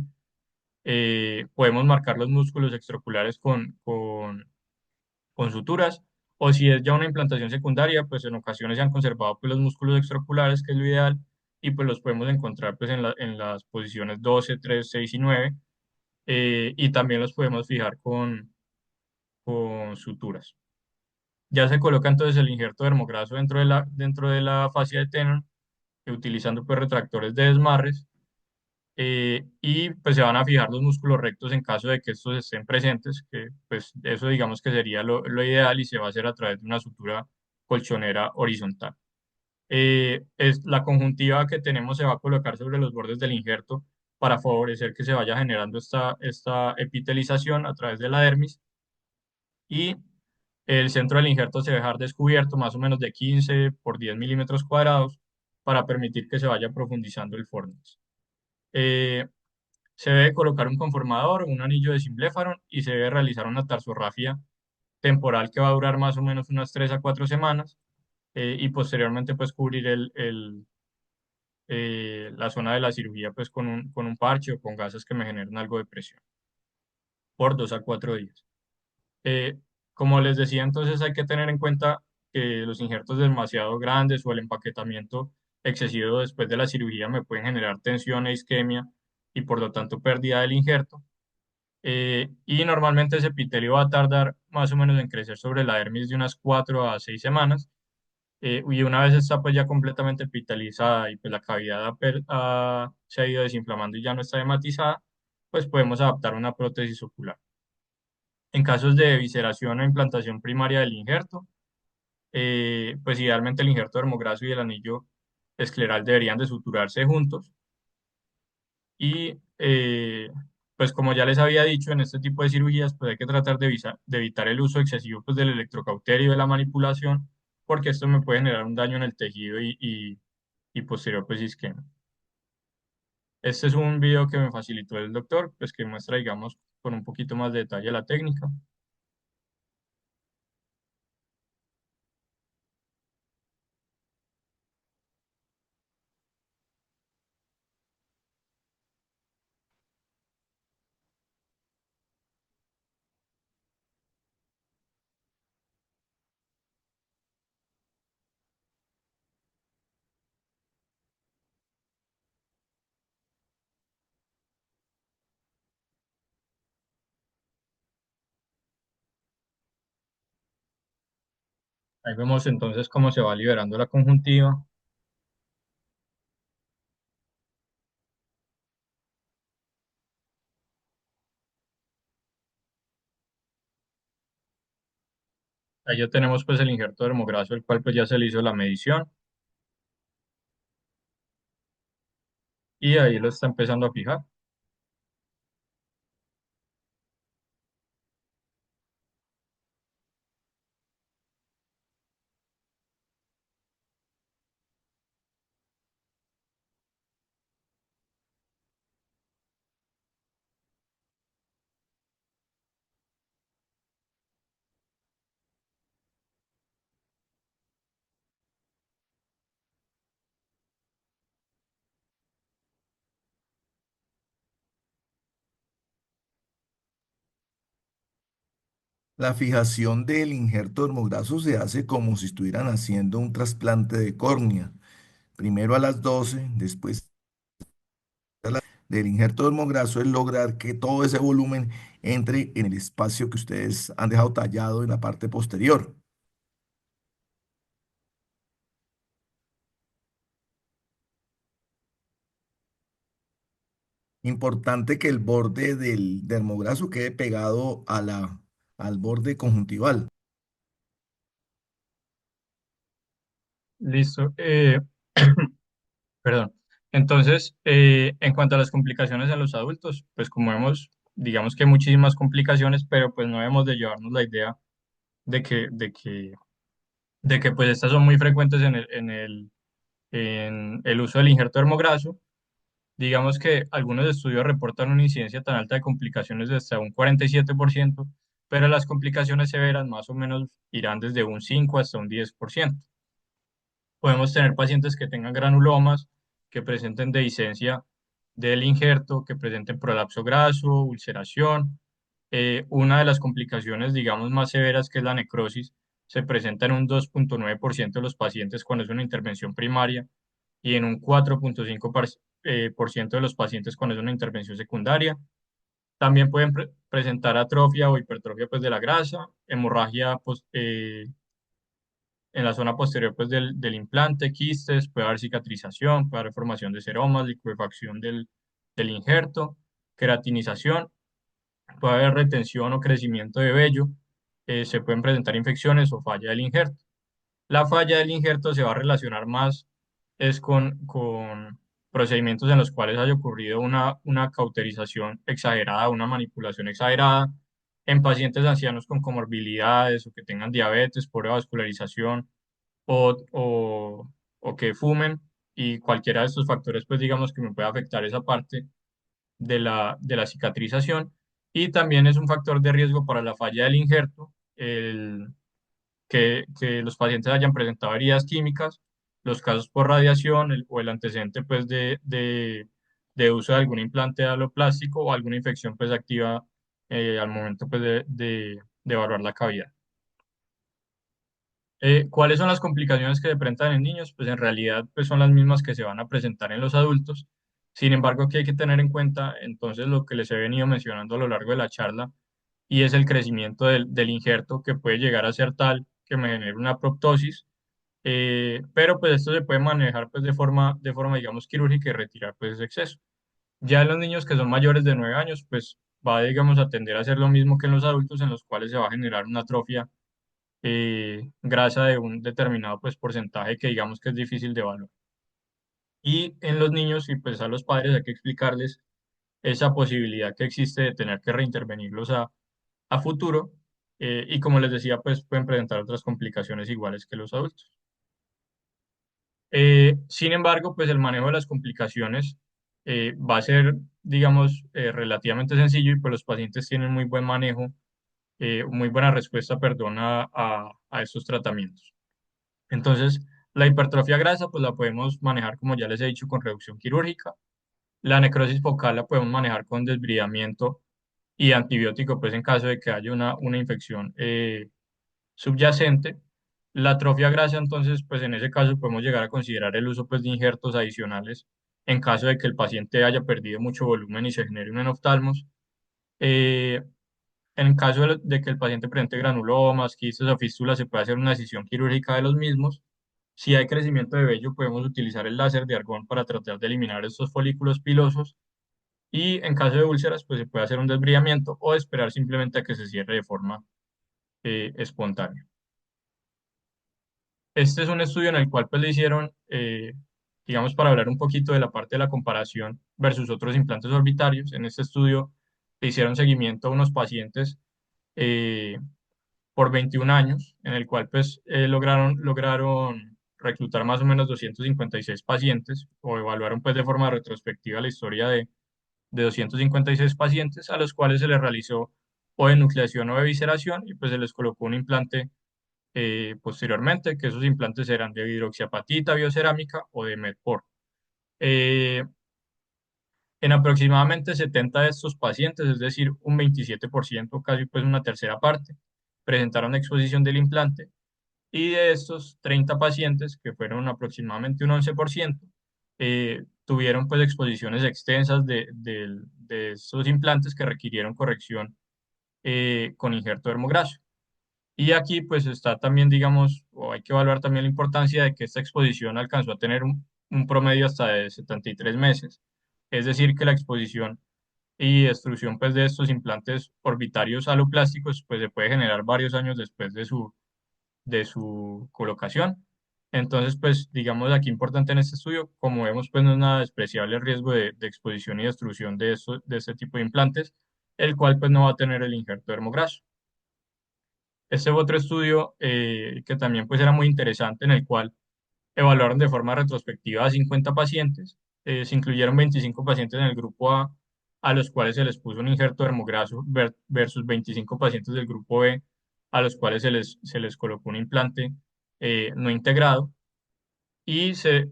podemos marcar los músculos extraoculares con suturas, o si es ya una implantación secundaria, pues en ocasiones se han conservado pues los músculos extraoculares, que es lo ideal, y pues los podemos encontrar pues en las posiciones 12, 3, 6 y 9, y también los podemos fijar con suturas. Ya se coloca entonces el injerto dermograso dentro de la fascia de Tenon, utilizando pues retractores de desmarres, y pues se van a fijar los músculos rectos en caso de que estos estén presentes, que pues eso digamos que sería lo ideal y se va a hacer a través de una sutura colchonera horizontal. La conjuntiva que tenemos se va a colocar sobre los bordes del injerto para favorecer que se vaya generando esta epitelización a través de la dermis y el centro del injerto se va a dejar descubierto más o menos de 15 por 10 milímetros cuadrados para permitir que se vaya profundizando el fornix. Eh, Se debe colocar un conformador, un anillo de Symblepharon y se debe realizar una tarsorrafia temporal que va a durar más o menos unas 3 a 4 semanas y posteriormente pues cubrir la zona de la cirugía pues con un parche o con gasas que me generen algo de presión por 2 a 4 días. Eh, Como les decía, entonces hay que tener en cuenta que los injertos demasiado grandes o el empaquetamiento excesivo después de la cirugía me pueden generar tensión e isquemia y por lo tanto pérdida del injerto. Y normalmente ese epitelio va a tardar más o menos en crecer sobre la dermis de unas 4 a 6 semanas. Y una vez está pues ya completamente epitalizada y pues la cavidad se ha ido desinflamando y ya no está hematizada, pues podemos adaptar una prótesis ocular. En casos de visceración o implantación primaria del injerto, pues idealmente el injerto dermograso y el anillo escleral deberían de suturarse juntos y pues como ya les había dicho, en este tipo de cirugías pues hay que tratar de evitar el uso excesivo pues del electrocauterio y de la manipulación porque esto me puede generar un daño en el tejido y posterior pues isquemia. Este es un video que me facilitó el doctor, pues que muestra, digamos, con un poquito más de detalle la técnica. Ahí vemos entonces cómo se va liberando la conjuntiva. Ahí ya tenemos pues el injerto dermograso, el cual pues ya se le hizo la medición y ahí lo está empezando a fijar. La fijación del injerto dermograso se hace como si estuvieran haciendo un trasplante de córnea. Primero a las 12, después del injerto dermograso es lograr que todo ese volumen entre en el espacio que ustedes han dejado tallado en la parte posterior. Importante que el borde del dermograso quede pegado a al borde conjuntival. Listo. Perdón. Entonces, en cuanto a las complicaciones en los adultos, pues como vemos, digamos que hay muchísimas complicaciones, pero pues no debemos de llevarnos la idea de que pues estas son muy frecuentes en el uso del injerto dermograso. Digamos que algunos estudios reportan una incidencia tan alta de complicaciones de hasta un 47%, pero las complicaciones severas más o menos irán desde un 5 hasta un 10%. Podemos tener pacientes que tengan granulomas, que presenten dehiscencia del injerto, que presenten prolapso graso, ulceración. Una de las complicaciones, digamos, más severas, que es la necrosis, se presenta en un 2,9% de los pacientes cuando es una intervención primaria y en un 4,5% de los pacientes cuando es una intervención secundaria. También pueden presentar atrofia o hipertrofia pues, de la grasa, hemorragia en la zona posterior pues, del implante, quistes, puede haber cicatrización, puede haber formación de seromas, liquefacción del injerto, queratinización, puede haber retención o crecimiento de vello, se pueden presentar infecciones o falla del injerto. La falla del injerto se va a relacionar más es con procedimientos en los cuales haya ocurrido una cauterización exagerada, una manipulación exagerada en pacientes ancianos con comorbilidades o que tengan diabetes, vascularización o que fumen y cualquiera de estos factores, pues digamos que me puede afectar esa parte de la cicatrización y también es un factor de riesgo para la falla del injerto, que los pacientes hayan presentado heridas químicas, los casos por radiación o el antecedente pues de uso de algún implante aloplástico o alguna infección pues activa al momento pues de evaluar la cavidad. ¿Cuáles son las complicaciones que se presentan en niños? Pues en realidad pues son las mismas que se van a presentar en los adultos. Sin embargo, aquí hay que tener en cuenta entonces lo que les he venido mencionando a lo largo de la charla, y es el crecimiento del injerto que puede llegar a ser tal que me genere una proptosis, pero pues esto se puede manejar pues de forma digamos quirúrgica y retirar pues ese exceso. Ya en los niños que son mayores de 9 años pues va digamos a tender a hacer lo mismo que en los adultos en los cuales se va a generar una atrofia grasa de un determinado pues porcentaje que digamos que es difícil de evaluar. Y en los niños y pues a los padres hay que explicarles esa posibilidad que existe de tener que reintervenirlos a futuro y como les decía, pues pueden presentar otras complicaciones iguales que los adultos. Sin embargo, pues el manejo de las complicaciones va a ser, digamos, relativamente sencillo y pues los pacientes tienen muy buen manejo, muy buena respuesta, perdón, a estos tratamientos. Entonces, la hipertrofia grasa, pues la podemos manejar, como ya les he dicho, con reducción quirúrgica. La necrosis focal la podemos manejar con desbridamiento y antibiótico, pues en caso de que haya una infección subyacente. La atrofia grasa, entonces, pues en ese caso podemos llegar a considerar el uso pues, de injertos adicionales en caso de que el paciente haya perdido mucho volumen y se genere un enoftalmos. Eh, en caso de que el paciente presente granulomas, quistes o fístulas, se puede hacer una decisión quirúrgica de los mismos. Si hay crecimiento de vello, podemos utilizar el láser de argón para tratar de eliminar estos folículos pilosos. Y en caso de úlceras, pues se puede hacer un desbridamiento o esperar simplemente a que se cierre de forma espontánea. Este es un estudio en el cual pues le hicieron, digamos, para hablar un poquito de la parte de la comparación versus otros implantes orbitarios. En este estudio le hicieron seguimiento a unos pacientes eh, por 21 años, en el cual pues lograron reclutar más o menos 256 pacientes o evaluaron pues de forma retrospectiva la historia de 256 pacientes a los cuales se les realizó o enucleación o evisceración y pues se les colocó un implante posteriormente, que esos implantes eran de hidroxiapatita biocerámica o de Medpor. Eh, en aproximadamente 70 de estos pacientes, es decir, un 27%, casi pues una tercera parte, presentaron exposición del implante y de estos 30 pacientes, que fueron aproximadamente un 11%, tuvieron pues exposiciones extensas de estos implantes que requirieron corrección con injerto dermograso. Y aquí pues está también, digamos, o hay que evaluar también la importancia de que esta exposición alcanzó a tener un promedio hasta de 73 meses. Es decir, que la exposición y destrucción pues de estos implantes orbitarios aloplásticos pues se puede generar varios años después de su colocación. Entonces, pues digamos aquí importante en este estudio, como vemos pues no es nada despreciable el riesgo de exposición y destrucción de este tipo de implantes, el cual pues no va a tener el injerto dermograso. Este fue otro estudio que también pues era muy interesante en el cual evaluaron de forma retrospectiva a 50 pacientes. Se incluyeron 25 pacientes en el grupo a los cuales se les puso un injerto dermograso versus 25 pacientes del grupo B a los cuales se les colocó un implante no integrado y se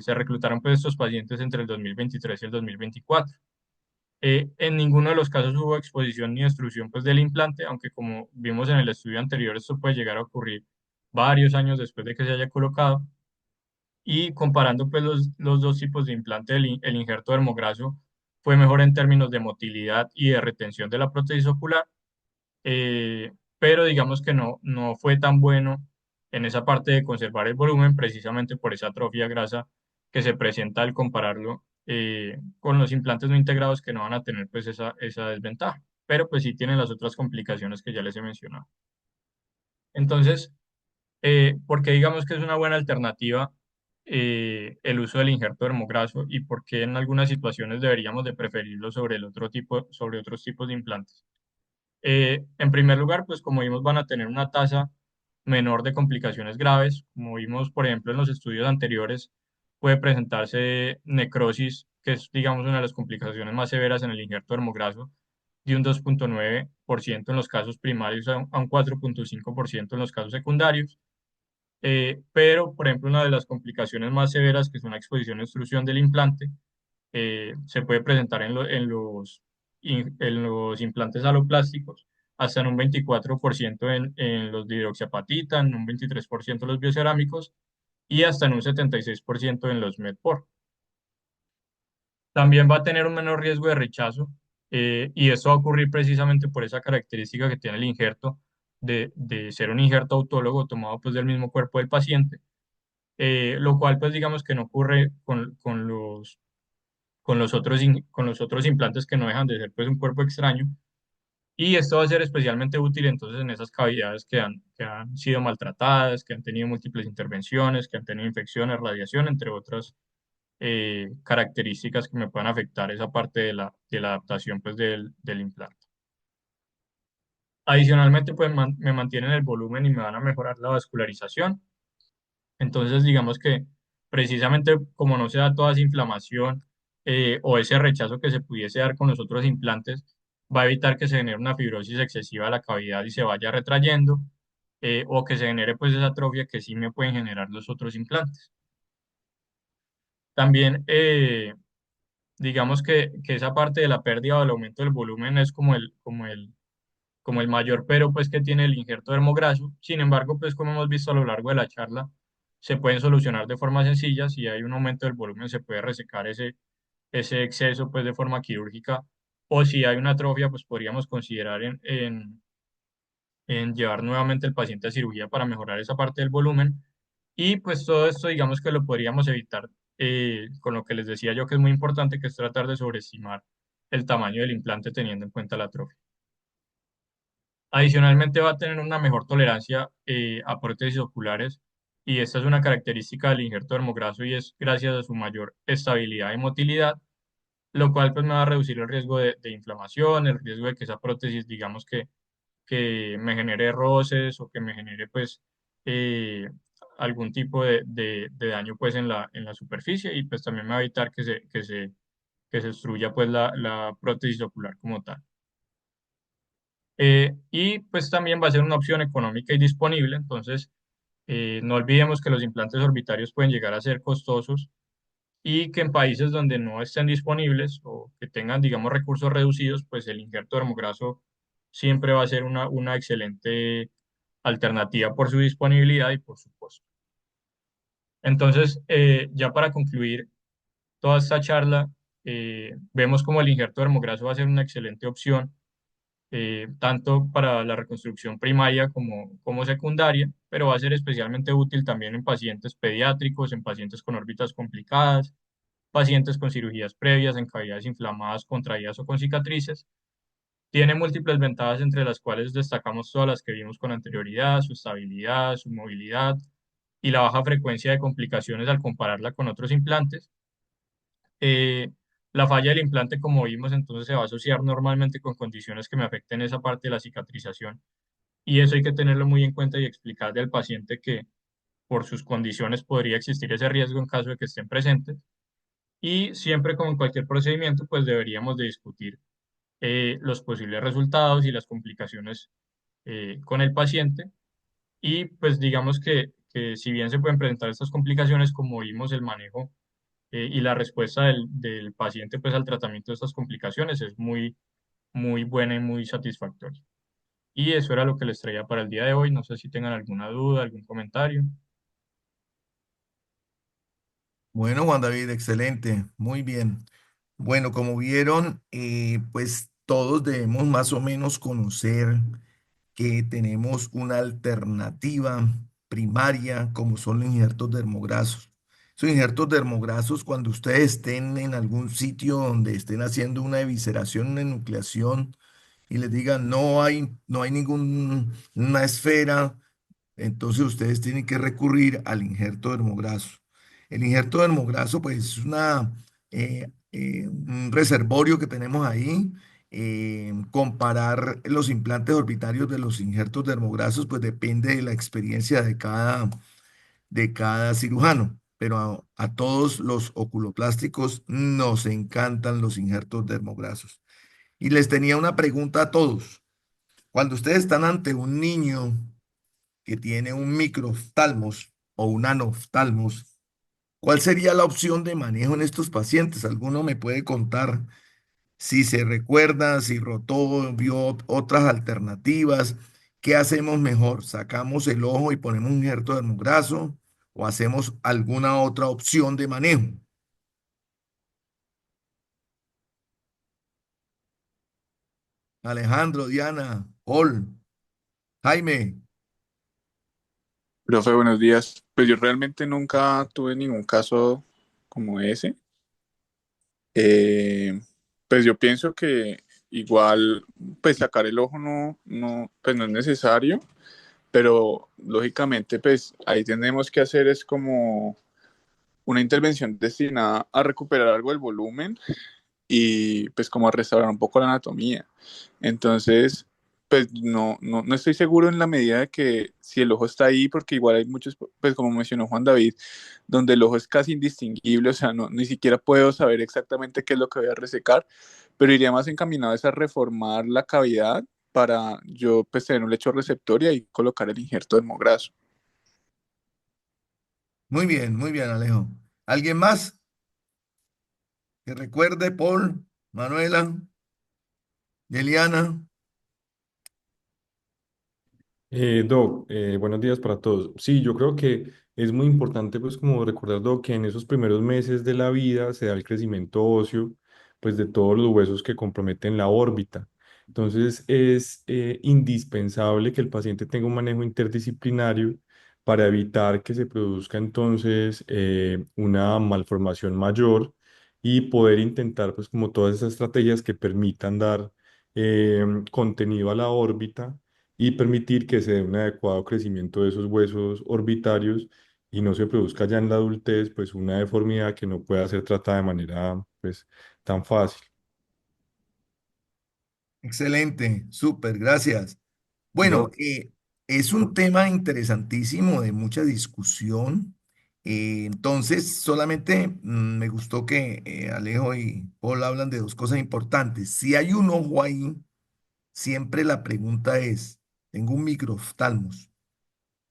reclutaron pues estos pacientes entre el 2023 y el 2024. En ninguno de los casos hubo exposición ni destrucción pues, del implante, aunque como vimos en el estudio anterior, esto puede llegar a ocurrir varios años después de que se haya colocado. Y comparando pues, los dos tipos de implante, el injerto dermograso fue mejor en términos de motilidad y de retención de la prótesis ocular, pero digamos que no fue tan bueno en esa parte de conservar el volumen, precisamente por esa atrofia grasa que se presenta al compararlo con los implantes no integrados que no van a tener pues esa desventaja, pero pues sí tienen las otras complicaciones que ya les he mencionado. Entonces, ¿por qué digamos que es una buena alternativa el uso del injerto dermograso y por qué en algunas situaciones deberíamos de preferirlo sobre otros tipos de implantes? En primer lugar, pues como vimos, van a tener una tasa menor de complicaciones graves. Como vimos, por ejemplo, en los estudios anteriores, puede presentarse necrosis, que es, digamos, una de las complicaciones más severas en el injerto dermograso, de un 2,9% en los casos primarios a un 4,5% en los casos secundarios. Pero, por ejemplo, una de las complicaciones más severas, que es una exposición a extrusión del implante, se puede presentar en los implantes aloplásticos, hasta en un 24% en los de hidroxiapatita, en un 23% en los biocerámicos y hasta en un 76% en los Medpor. También va a tener un menor riesgo de rechazo Y eso va a ocurrir precisamente por esa característica que tiene el injerto de ser un injerto autólogo tomado pues del mismo cuerpo del paciente, lo cual pues digamos que no ocurre con los otros implantes que no dejan de ser pues un cuerpo extraño. Y esto va a ser especialmente útil entonces en esas cavidades que han sido maltratadas, que han tenido múltiples intervenciones, que han tenido infecciones, radiación, entre otras características que me puedan afectar esa parte de la adaptación pues, del implante. Adicionalmente, pues me mantienen el volumen y me van a mejorar la vascularización. Entonces, digamos que precisamente como no se da toda esa inflamación o ese rechazo que se pudiese dar con los otros implantes, va a evitar que se genere una fibrosis excesiva de la cavidad y se vaya retrayendo, o que se genere pues esa atrofia que sí me pueden generar los otros implantes. También, digamos que esa parte de la pérdida o el aumento del volumen es como el mayor pero pues que tiene el injerto dermograso. Sin embargo, pues como hemos visto a lo largo de la charla, se pueden solucionar de forma sencilla. Si hay un aumento del volumen, se puede resecar ese exceso pues de forma quirúrgica. O si hay una atrofia, pues podríamos considerar en llevar nuevamente el paciente a cirugía para mejorar esa parte del volumen. Y pues todo esto digamos que lo podríamos evitar con lo que les decía yo que es muy importante, que es tratar de sobreestimar el tamaño del implante teniendo en cuenta la atrofia. Adicionalmente va a tener una mejor tolerancia a prótesis oculares, y esta es una característica del injerto dermograso y es gracias a su mayor estabilidad y motilidad, lo cual pues me va a reducir el riesgo de inflamación, el riesgo de que esa prótesis digamos que me genere roces o que me genere pues eh, algún tipo de daño pues en la superficie, y pues también me va a evitar que se destruya pues la prótesis ocular como tal. Y pues también va a ser una opción económica y disponible. Entonces, no olvidemos que los implantes orbitarios pueden llegar a ser costosos y que en países donde no estén disponibles o que tengan, digamos, recursos reducidos, pues el injerto dermograso siempre va a ser una excelente alternativa por su disponibilidad y por su costo. Entonces, ya para concluir toda esta charla, vemos como el injerto dermograso va a ser una excelente opción tanto para la reconstrucción primaria como secundaria, pero va a ser especialmente útil también en pacientes pediátricos, en pacientes con órbitas complicadas, pacientes con cirugías previas, en cavidades inflamadas, contraídas o con cicatrices. Tiene múltiples ventajas, entre las cuales destacamos todas las que vimos con anterioridad: su estabilidad, su movilidad y la baja frecuencia de complicaciones al compararla con otros implantes. Eh, la falla del implante, como vimos, entonces se va a asociar normalmente con condiciones que me afecten esa parte de la cicatrización, y eso hay que tenerlo muy en cuenta y explicarle al paciente que por sus condiciones podría existir ese riesgo en caso de que estén presentes. Y siempre, como en cualquier procedimiento, pues deberíamos de discutir los posibles resultados y las complicaciones con el paciente. Y pues digamos que si bien se pueden presentar estas complicaciones, como vimos, el manejo y la respuesta del paciente pues al tratamiento de estas complicaciones es muy buena y muy satisfactoria. Y eso era lo que les traía para el día de hoy. No sé si tengan alguna duda, algún comentario. Bueno, Juan David, excelente, muy bien. Bueno, como vieron, pues todos debemos más o menos conocer que tenemos una alternativa primaria como son los injertos dermograsos. Esos injertos dermograsos, cuando ustedes estén en algún sitio donde estén haciendo una evisceración, una enucleación, y les digan no hay ninguna esfera, entonces ustedes tienen que recurrir al injerto dermograso. El injerto dermograso, pues, es un reservorio que tenemos ahí. Comparar los implantes orbitarios de los injertos dermograsos, pues depende de la experiencia de cada cirujano. Pero a todos los oculoplásticos nos encantan los injertos dermograsos. Y les tenía una pregunta a todos. Cuando ustedes están ante un niño que tiene un microoftalmos o un anoftalmos, ¿cuál sería la opción de manejo en estos pacientes? ¿Alguno me puede contar si se recuerda, si rotó, vio otras alternativas? ¿Qué hacemos mejor? ¿Sacamos el ojo y ponemos un injerto dermograso o hacemos alguna otra opción de manejo? Alejandro, Diana, Paul, Jaime. Profe, buenos días. Pues yo realmente nunca tuve ningún caso como ese. Eh, pues yo pienso que igual, pues sacar el ojo pues no es necesario, pero lógicamente, pues ahí tenemos que hacer es como una intervención destinada a recuperar algo del volumen y pues como a restaurar un poco la anatomía. Entonces, pues no estoy seguro en la medida de que si el ojo está ahí, porque igual hay muchos, pues como mencionó Juan David, donde el ojo es casi indistinguible, o sea, ni siquiera puedo saber exactamente qué es lo que voy a resecar, pero iría más encaminado es a reformar la cavidad para yo pues tener un lecho receptor y ahí colocar el injerto dermograso. Muy bien, Alejo. ¿Alguien más que recuerde? Paul, Manuela, Yeliana. Doc, buenos días para todos. Sí, yo creo que es muy importante pues como recordar, Doc, que en esos primeros meses de la vida se da el crecimiento óseo pues de todos los huesos que comprometen la órbita. Entonces es indispensable que el paciente tenga un manejo interdisciplinario para evitar que se produzca entonces una malformación mayor y poder intentar pues como todas esas estrategias que permitan dar contenido a la órbita y permitir que se dé un adecuado crecimiento de esos huesos orbitarios y no se produzca ya en la adultez pues una deformidad que no pueda ser tratada de manera pues tan fácil. Excelente, súper, gracias. Bueno, Doc, es un tema interesantísimo de mucha discusión. Entonces, solamente me gustó que Alejo y Paul hablan de dos cosas importantes. Si hay un ojo ahí, siempre la pregunta es, tengo un microftalmos,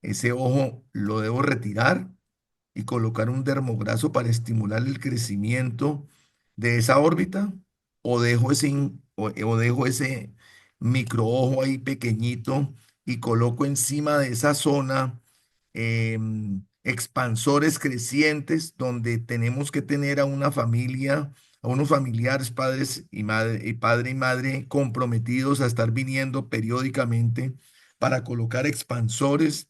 ¿ese ojo lo debo retirar y colocar un dermograso para estimular el crecimiento de esa órbita? ¿O dejo o dejo ese microojo ahí pequeñito y coloco encima de esa zona expansores crecientes donde tenemos que tener a una familia, a unos familiares, padres y madre, y padre y madre comprometidos a estar viniendo periódicamente para colocar expansores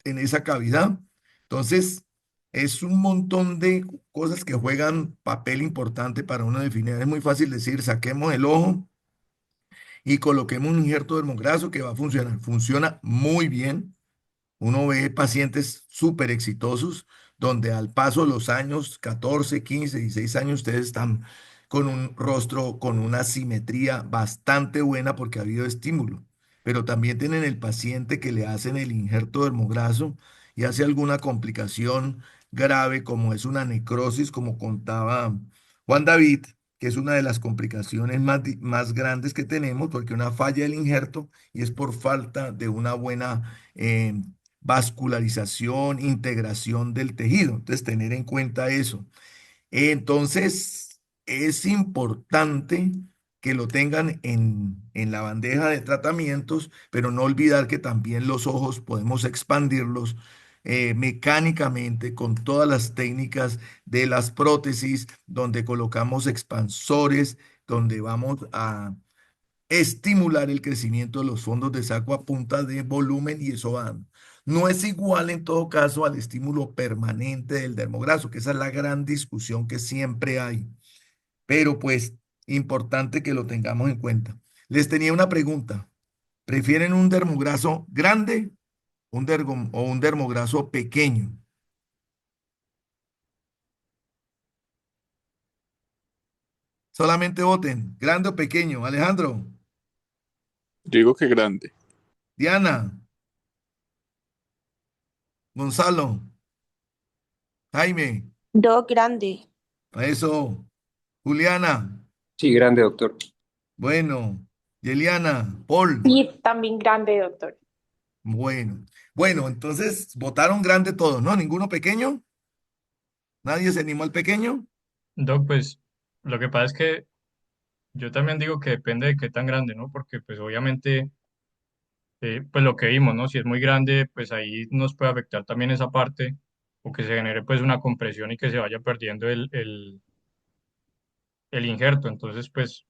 en esa cavidad? Entonces, es un montón de cosas que juegan papel importante para uno definir. Es muy fácil decir, saquemos el ojo y coloquemos un injerto dermograso que va a funcionar. Funciona muy bien. Uno ve pacientes súper exitosos donde al paso de los años, 14, 15, 16 años, ustedes están con un rostro, con una simetría bastante buena porque ha habido estímulo. Pero también tienen el paciente que le hacen el injerto dermograso y hace alguna complicación grave como es una necrosis, como contaba Juan David, que es una de las complicaciones más grandes que tenemos porque una falla del injerto y es por falta de una buena vascularización, integración del tejido. Entonces, tener en cuenta eso. Entonces, es importante que lo tengan en la bandeja de tratamientos, pero no olvidar que también los ojos podemos expandirlos mecánicamente con todas las técnicas de las prótesis, donde colocamos expansores, donde vamos a estimular el crecimiento de los fondos de saco a punta de volumen y eso va. No es igual en todo caso al estímulo permanente del dermograso, que esa es la gran discusión que siempre hay, pero pues importante que lo tengamos en cuenta. Les tenía una pregunta. ¿Prefieren un dermograso grande o un dermograso pequeño? Solamente voten, grande o pequeño. Alejandro, Digo que grande. Diana, Gonzalo, Jaime, Dos grandes. a eso, Juliana. Sí, grande, doctor. Bueno, Yeliana, Paul, Y también grande, doctor. bueno. Bueno, entonces votaron grande todos, ¿no? ¿Ninguno pequeño? ¿Nadie se animó al pequeño? Doc, pues lo que pasa es que yo también digo que depende de qué tan grande, ¿no? Porque pues obviamente, pues lo que vimos, ¿no? Si es muy grande, pues ahí nos puede afectar también esa parte o que se genere pues una compresión y que se vaya perdiendo el injerto. Entonces, pues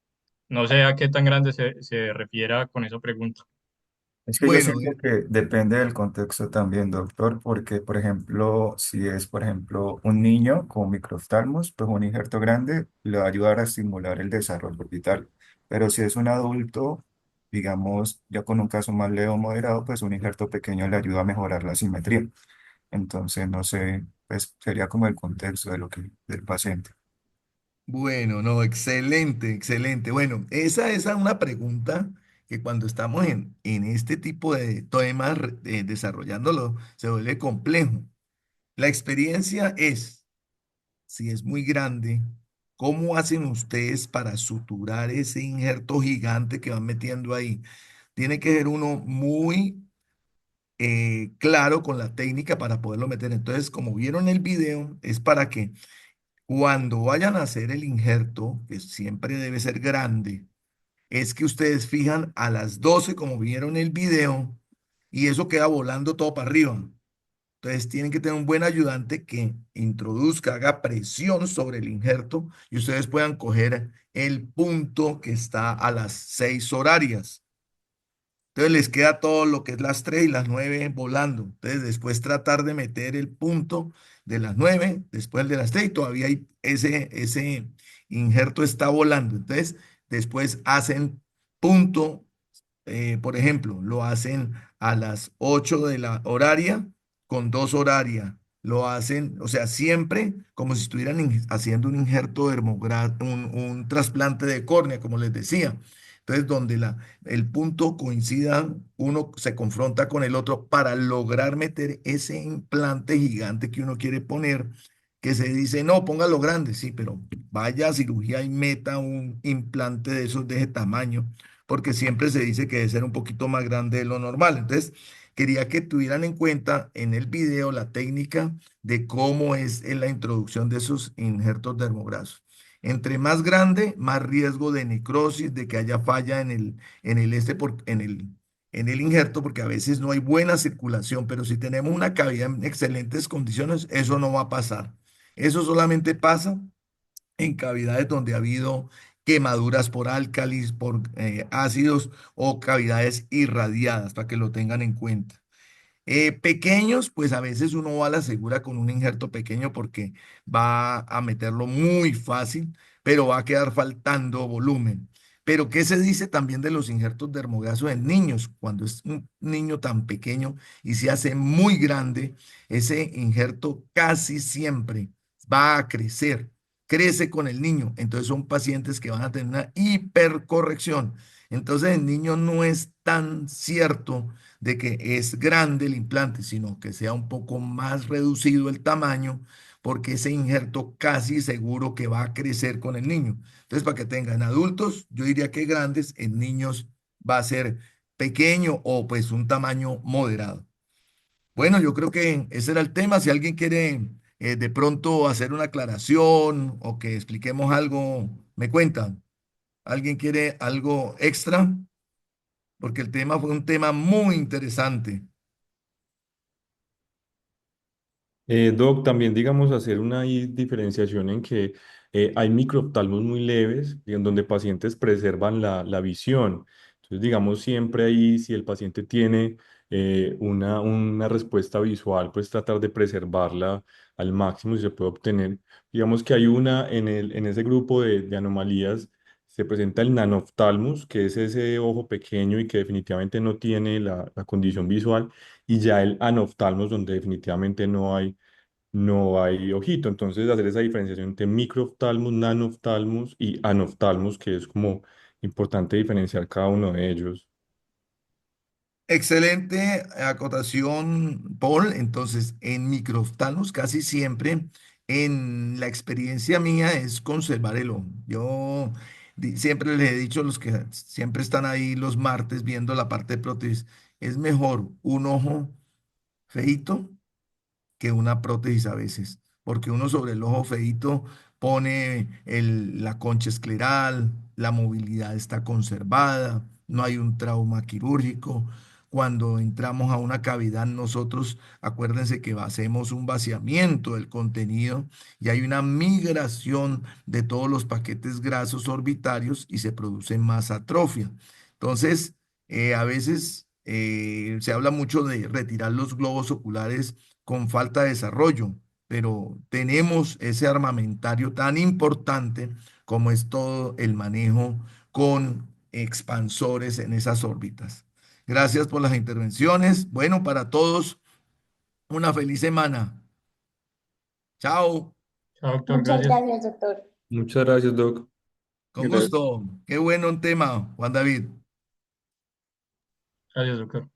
No sé a qué tan grande se refiera con esa pregunta. Es que yo Bueno, siento que depende del contexto también, doctor, porque, por ejemplo, si es, por ejemplo, un niño con microoftalmos, pues un injerto grande le va a ayudar a estimular el desarrollo orbital. Pero si es un adulto, digamos, ya con un caso más leve o moderado, pues un injerto pequeño le ayuda a mejorar la simetría. Entonces, no sé, pues sería como el contexto de lo que, del paciente. bueno, no, excelente, excelente. Bueno, esa es una pregunta que cuando estamos en este tipo de temas desarrollándolo, se vuelve complejo. La experiencia es, si es muy grande, ¿cómo hacen ustedes para suturar ese injerto gigante que van metiendo ahí? Tiene que ser uno muy claro con la técnica para poderlo meter. Entonces, como vieron el video, es para que cuando vayan a hacer el injerto, que siempre debe ser grande, es que ustedes fijan a las 12 como vieron el video, y eso queda volando todo para arriba. Entonces tienen que tener un buen ayudante que introduzca, haga presión sobre el injerto y ustedes puedan coger el punto que está a las 6 horarias. Entonces les queda todo lo que es las 3 y las 9 volando. Entonces después tratar de meter el punto de las 9 después el de las 3 y todavía hay ese injerto está volando. Entonces después hacen punto, por ejemplo, lo hacen a las 8 de la horaria con 2 horarias. Lo hacen, o sea, siempre como si estuvieran haciendo un injerto un trasplante de córnea, como les decía. Entonces, donde el punto coincida, uno se confronta con el otro para lograr meter ese implante gigante que uno quiere poner, que se dice, no, póngalo grande, sí, pero vaya a cirugía y meta un implante de esos de ese tamaño porque siempre se dice que debe ser un poquito más grande de lo normal. Entonces, quería que tuvieran en cuenta en el video la técnica de cómo es en la introducción de esos injertos dermograsos. Entre más grande, más riesgo de necrosis, de que haya falla en el injerto, porque a veces no hay buena circulación, pero si tenemos una cavidad en excelentes condiciones, eso no va a pasar. Eso solamente pasa en cavidades donde ha habido quemaduras por álcalis, por ácidos o cavidades irradiadas, para que lo tengan en cuenta. Pequeños, pues a veces uno va a la segura con un injerto pequeño porque va a meterlo muy fácil, pero va a quedar faltando volumen. Pero, ¿qué se dice también de los injertos dermograsos en niños? Cuando es un niño tan pequeño y se hace muy grande, ese injerto casi siempre va a crecer, crece con el niño. Entonces son pacientes que van a tener una hipercorrección. Entonces el niño no es tan cierto de que es grande el implante, sino que sea un poco más reducido el tamaño, porque ese injerto casi seguro que va a crecer con el niño. Entonces, para que tengan adultos, yo diría que grandes, en niños va a ser pequeño o pues un tamaño moderado. Bueno, yo creo que ese era el tema. Si alguien quiere de pronto hacer una aclaración o que expliquemos algo, me cuentan. ¿Alguien quiere algo extra? Porque el tema fue un tema muy interesante. Doc, también digamos hacer una diferenciación en que hay microoftalmos muy leves y en donde pacientes preservan la visión. Entonces, digamos, siempre ahí, si el paciente tiene una respuesta visual, pues tratar de preservarla al máximo si se puede obtener. Digamos que hay una en ese grupo de anomalías, se presenta el nanoftalmus, que es ese ojo pequeño y que definitivamente no tiene la condición visual, y ya el anoftalmos, donde definitivamente no hay ojito. Entonces, hacer esa diferenciación entre microoftalmos, nanoftalmos y anoftalmos, que es como importante diferenciar cada uno de ellos. Excelente acotación, Paul. Entonces, en microoftalmos casi siempre, en la experiencia mía, es conservar el ojo. Yo siempre les he dicho a los que siempre están ahí los martes viendo la parte de prótesis, es mejor un ojo feito que una prótesis a veces, porque uno sobre el ojo feito pone la concha escleral, la movilidad está conservada, no hay un trauma quirúrgico. cuando entramos a una cavidad, nosotros, acuérdense que hacemos un vaciamiento del contenido y hay una migración de todos los paquetes grasos orbitarios y se produce más atrofia. Entonces, a veces se habla mucho de retirar los globos oculares con falta de desarrollo, pero tenemos ese armamentario tan importante como es todo el manejo con expansores en esas órbitas. Gracias por las intervenciones. Bueno, para todos, una feliz semana. Chao. Chao, doctor, Muchas gracias. gracias, doctor. Muchas gracias, Doc. Con Gracias. gusto. Qué bueno un tema, Juan David. Gracias, doctor.